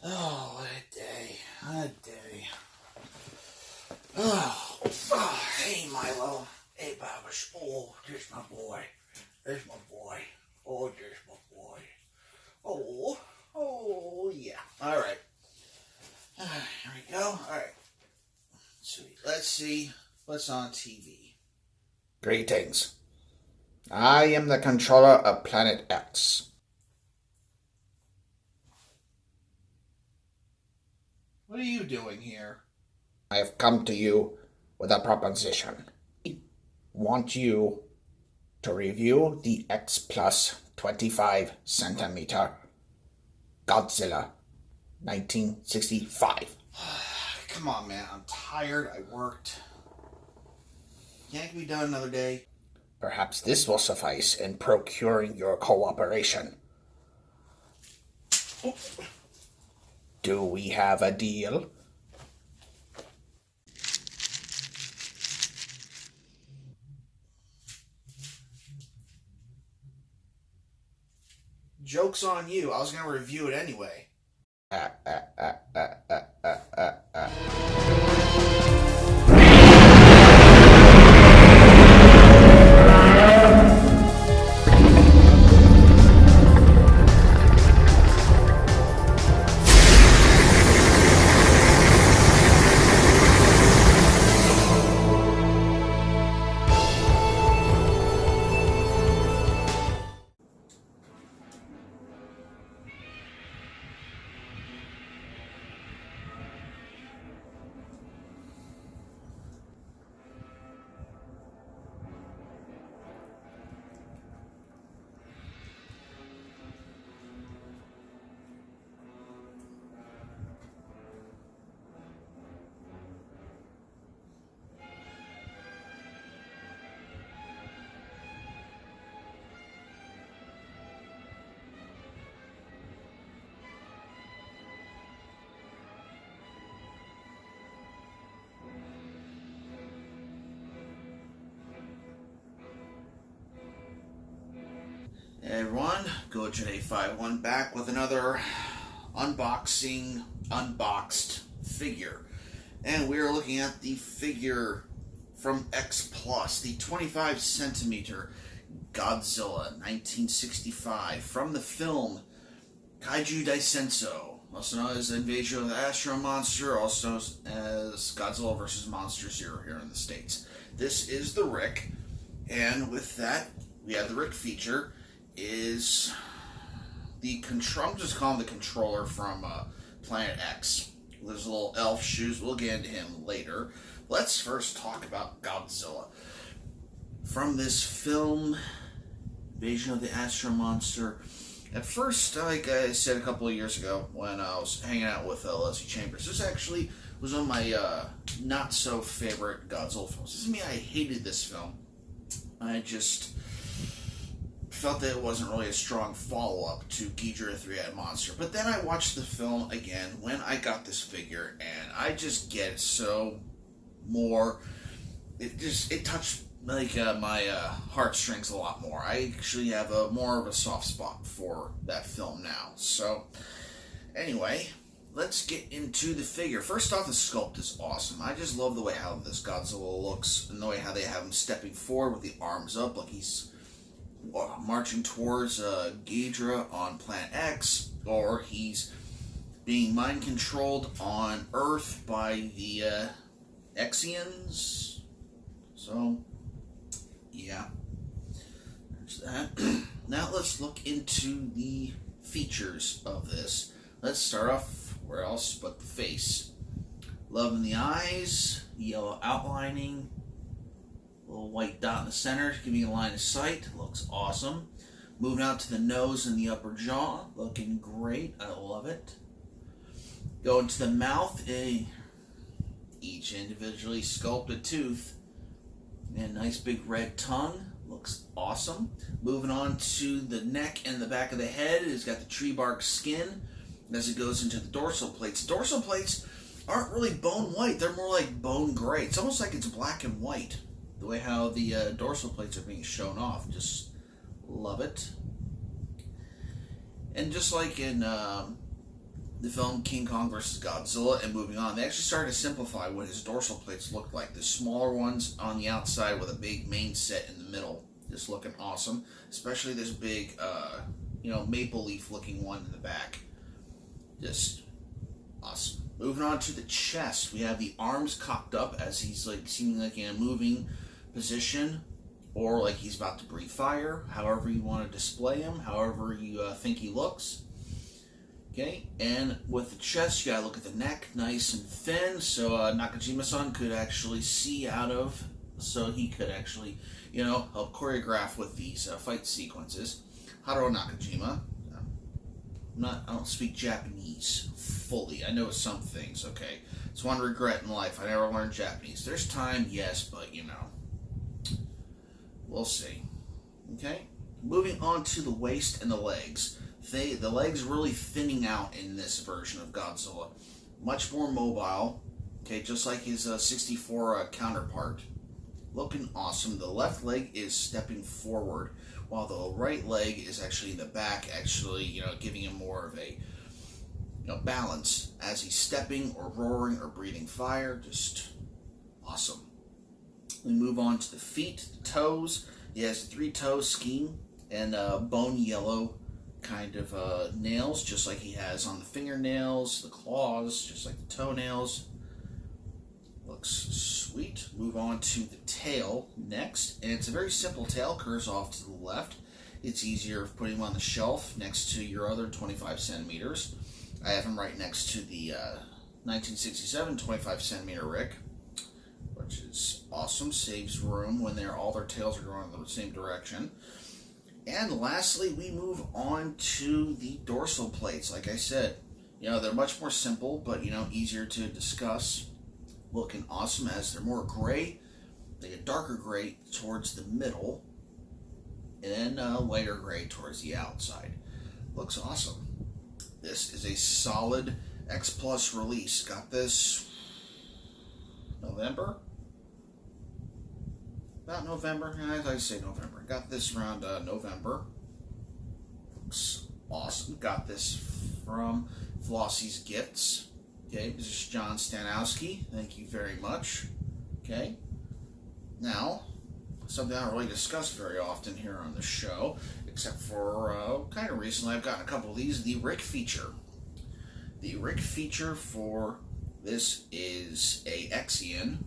Oh, what a day. What a day. Oh, hey, Milo. Hey, Babish. Oh, there's my boy. There's my boy. Oh, there's my boy. Oh, yeah. All right. Here we go. All right. Sweet. Let's see what's on TV. Greetings. I am the controller of Planet X. What are you doing here? I have come to you with a proposition. I want you to review the X Plus 25 centimeter Godzilla 1965. Come on, man. I'm tired. I worked. Can't it be done another day? Perhaps this will suffice in procuring your cooperation. Oh. Do we have a deal? Joke's on you. I was going to review it anyway. Hey everyone, GoJ51 back with another unboxed figure. And we are looking at the figure from X Plus, the 25 centimeter Godzilla 1965 from the film Kaiju Daisenso, also known as Invasion of the Astro Monster, also as Godzilla vs. Monster Zero here in the States. This is the Rick, and with that, we have the Rick feature. Is the control? I'm just calling the controller from Planet X. There's little elf shoes. We'll get into him later. Let's first talk about Godzilla. From this film, Invasion of the Astro Monster. At first, like I said a couple of years ago, when I was hanging out with Leslie Chambers, this actually was one of my not so favorite Godzilla films. This is me. I hated this film. I just felt that it wasn't really a strong follow-up to Ghidorah 3-Eyed Monster. But then I watched the film again when I got this figure, and I just get it so more. It touched like my heartstrings a lot more. I actually have more of a soft spot for that film now. So anyway, let's get into the figure. First off, the sculpt is awesome. I just love the way how this Godzilla looks, and the way how they have him stepping forward with the arms up like he's marching towards Ghidorah on Planet X, or he's being mind controlled on Earth by the Exians. So, yeah, there's that. Now let's look into the features of this. Let's start off where else but the face. Love in the eyes, yellow outlining. Little white dot in the center, giving you a line of sight. Looks awesome. Moving out to the nose and the upper jaw. Looking great. I love it. Going to the mouth. Each individually sculpted tooth. And nice big red tongue. Looks awesome. Moving on to the neck and the back of the head. It's got the tree bark skin as it goes into the dorsal plates. Dorsal plates aren't really bone white. They're more like bone gray. It's almost like it's black and white. The way how the dorsal plates are being shown off. Just love it. And just like in the film King Kong vs. Godzilla and moving on, they actually started to simplify what his dorsal plates looked like. The smaller ones on the outside with a big main set in the middle. Just looking awesome. Especially this big, maple leaf looking one in the back. Just awesome. Moving on to the chest, we have the arms cocked up as he's like seeming like in a moving position, or like he's about to breathe fire. However you want to display him, however you think he looks. Okay, and with the chest, you gotta look at the neck, nice and thin, so Nakajima-san could actually see out of, so he could actually, help choreograph with these fight sequences. Haruo Nakajima. I don't speak Japanese fully. I know some things, okay? It's one regret in life. I never learned Japanese. There's time, yes, but, we'll see. Okay? Moving on to the waist and the legs. The legs really thinning out in this version of Godzilla. Much more mobile, okay, just like his 64 counterpart. Looking awesome. The left leg is stepping forward, while the right leg is actually in the back, actually, giving him more of a balance as he's stepping or roaring or breathing fire. Just awesome. We move on to the feet, the toes. He has 3-toe scheme and bone yellow kind of nails, just like he has on the fingernails, the claws, just like the toenails. Looks sweet. Move on to the tail next, and it's a very simple tail, curves off to the left. It's easier putting him on the shelf next to your other 25 centimeters. I have him right next to the 1967 25 centimeter Rick, which is awesome. Saves room when all their tails are going in the same direction. And lastly, we move on to the dorsal plates. Like I said, they're much more simple, but easier to discuss. Looking awesome as they're more gray. They get darker gray towards the middle, and then lighter gray towards the outside. Looks awesome. This is a solid X Plus release. Got this November? About November? I'd say November. Got this around November. Looks awesome. Got this from Flossie's Gifts. Okay, this is John Stanowski. Thank you very much. Okay. Now, something I don't really discuss very often here on the show, except for kind of recently, I've gotten a couple of these. The Rick feature. The Rick feature for this is a Exian.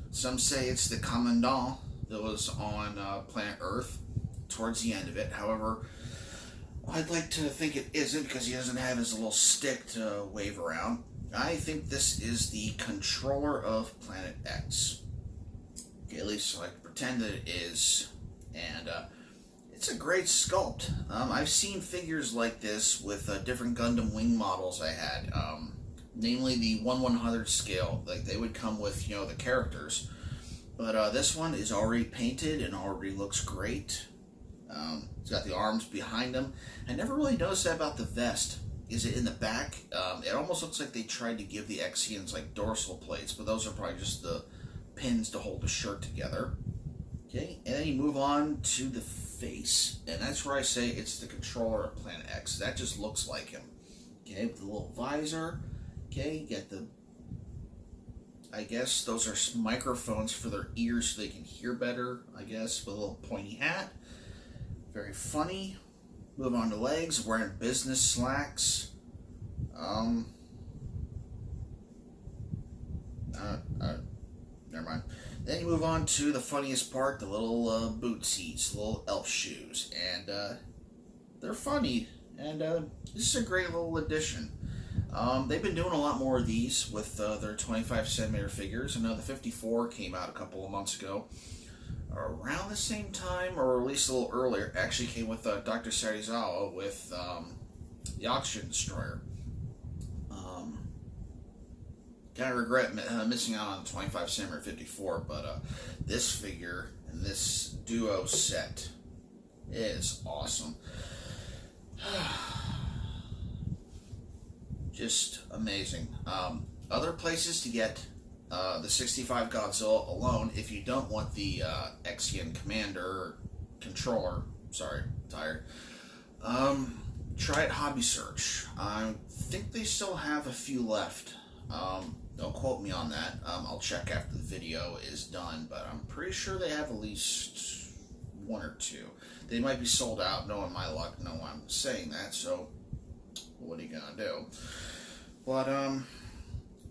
Some say it's the Commandant that was on planet Earth towards the end of it. However, I'd like to think it isn't because he doesn't have his little stick to wave around. I think this is the controller of Planet X. Okay, at least I pretend that it is. And it's a great sculpt. I've seen figures like this with different Gundam wing models I had. Namely the 1/100 scale. Like they would come with, the characters. But this one is already painted and already looks great. It's got the arms behind him. I never really noticed that about the vest. Is it in the back? It almost looks like they tried to give the Exians like dorsal plates, but those are probably just the pins to hold the shirt together. Okay, and then you move on to the face, and that's where I say it's the controller of Planet X. That just looks like him. Okay, with the little visor. Okay, you get the, I guess those are microphones for their ears so they can hear better, I guess, with a little pointy hat. Very funny. Move on to legs, wearing business slacks. Never mind. Then you move on to the funniest part, the little bootsies, little elf shoes. And they're funny. And this is a great little addition. They've been doing a lot more of these with their 25 centimeter figures. I know the 54 came out a couple of months ago. Around the same time, or at least a little earlier, actually came with Dr. Serizawa with the Oxygen Destroyer. Kind of regret missing out on the 25 centimeter 54, but this figure and this duo set is awesome. Just amazing. Other places to get the 65 Godzilla alone, if you don't want the Exian Commander controller, sorry, tired. Try it Hobby Search. I think they still have a few left. Don't quote me on that. I'll check after the video is done, but I'm pretty sure they have at least one or two. They might be sold out, knowing my luck. No, I'm saying that, so what are you gonna do? But,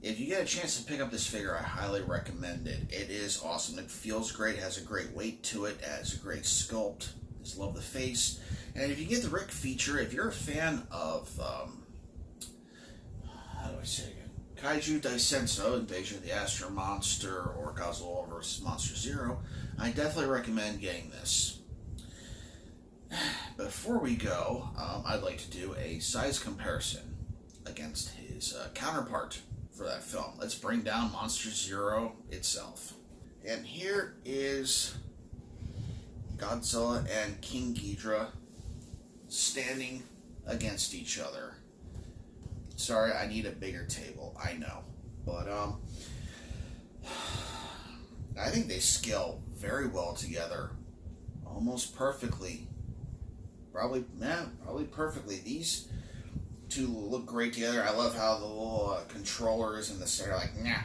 if you get a chance to pick up this figure, I highly recommend it. It is awesome. It feels great. It has a great weight to it. It has a great sculpt. I just love the face. And if you get the Rick feature, if you're a fan of, how do I say it again? Kaiju Daisenso, Invasion of the Astro Monster, or Godzilla vs. Monster Zero, I definitely recommend getting this. Before we go, I'd like to do a size comparison against his counterpart for that film. Let's bring down Monster Zero itself. And here is Godzilla and King Ghidorah standing against each other. Sorry, I need a bigger table, I know. But, I think they scale very well together. Almost perfectly. Probably perfectly. These two look great together. I love how the little controllers in the center are like, nah,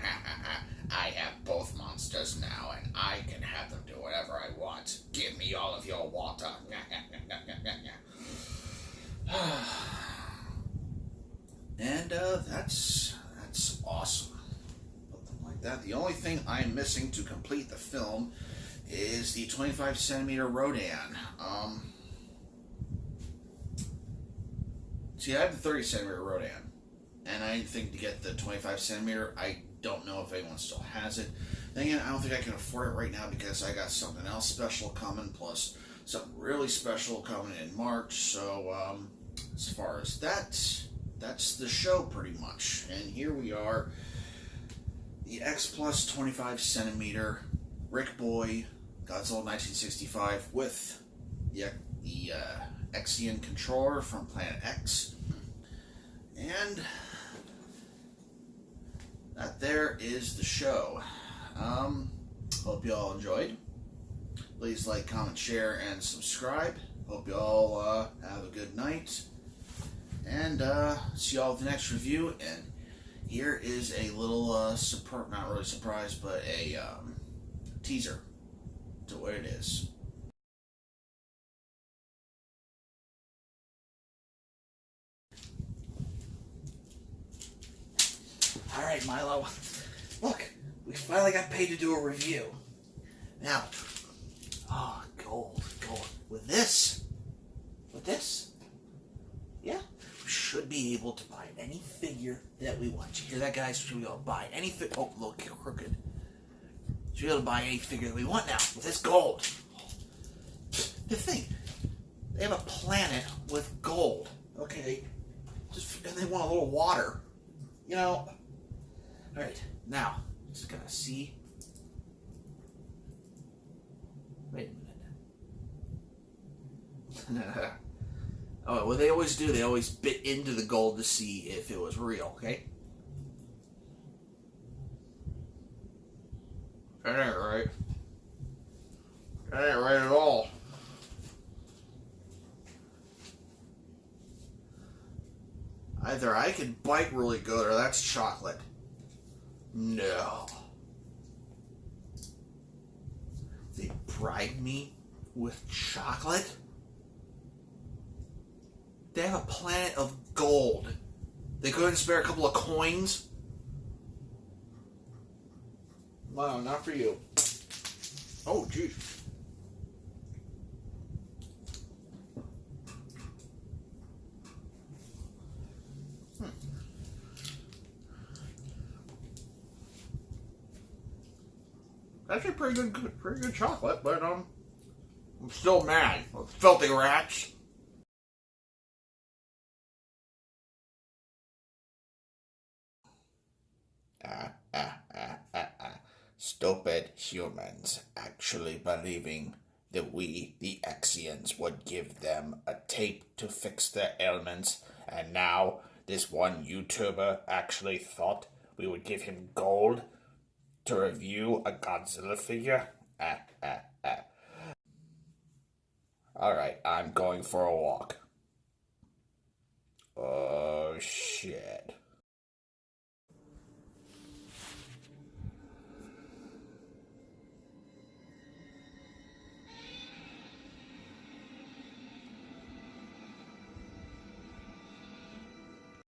I have both monsters now, and I can have them do whatever I want. Give me all of your water. And that's awesome. Something like that. The only thing I'm missing to complete the film is the 25 centimeter Rodan. See, I have the 30 centimeter Rodan, and I didn't think to get the 25 centimeter. I don't know if anyone still has it. Then again, I don't think I can afford it right now because I got something else special coming, plus something really special coming in March. So, as far as that's the show pretty much. And here we are, the X Plus 25 centimeter Rick Boy Godzilla 1965 with the Exian controller from Planet X. And that there is the show. Hope you all enjoyed. Please like, comment, share, and subscribe. Hope you all have a good night. And see y'all with the next review. And here is a little, not really surprise, but a teaser to what it is. Alright, Milo. Look, we finally got paid to do a review. Now, gold. With this, yeah, we should be able to buy any figure that we want. You hear that, guys? Should be able to buy any figure. Oh, look, crooked. Should be able to buy any figure that we want now with this gold. The thing, they have a planet with gold, okay? And they want a little water, you know. All right, now just gotta see. Wait a minute. Oh, what they always do, they always bit into the gold to see if it was real, okay? That ain't right. That ain't right at all. Either I can bite really good or that's chocolate. No. They bribed me with chocolate? They have a planet of gold. They couldn't spare a couple of coins? Wow, not for you. Oh, jeez. Actually, pretty good chocolate, but I'm still mad. Filthy rats. Stupid humans actually believing that we, the Exians, would give them a tape to fix their ailments, and now this one YouTuber actually thought we would give him gold to review a Godzilla figure? Alright, I'm going for a walk. Oh, shit.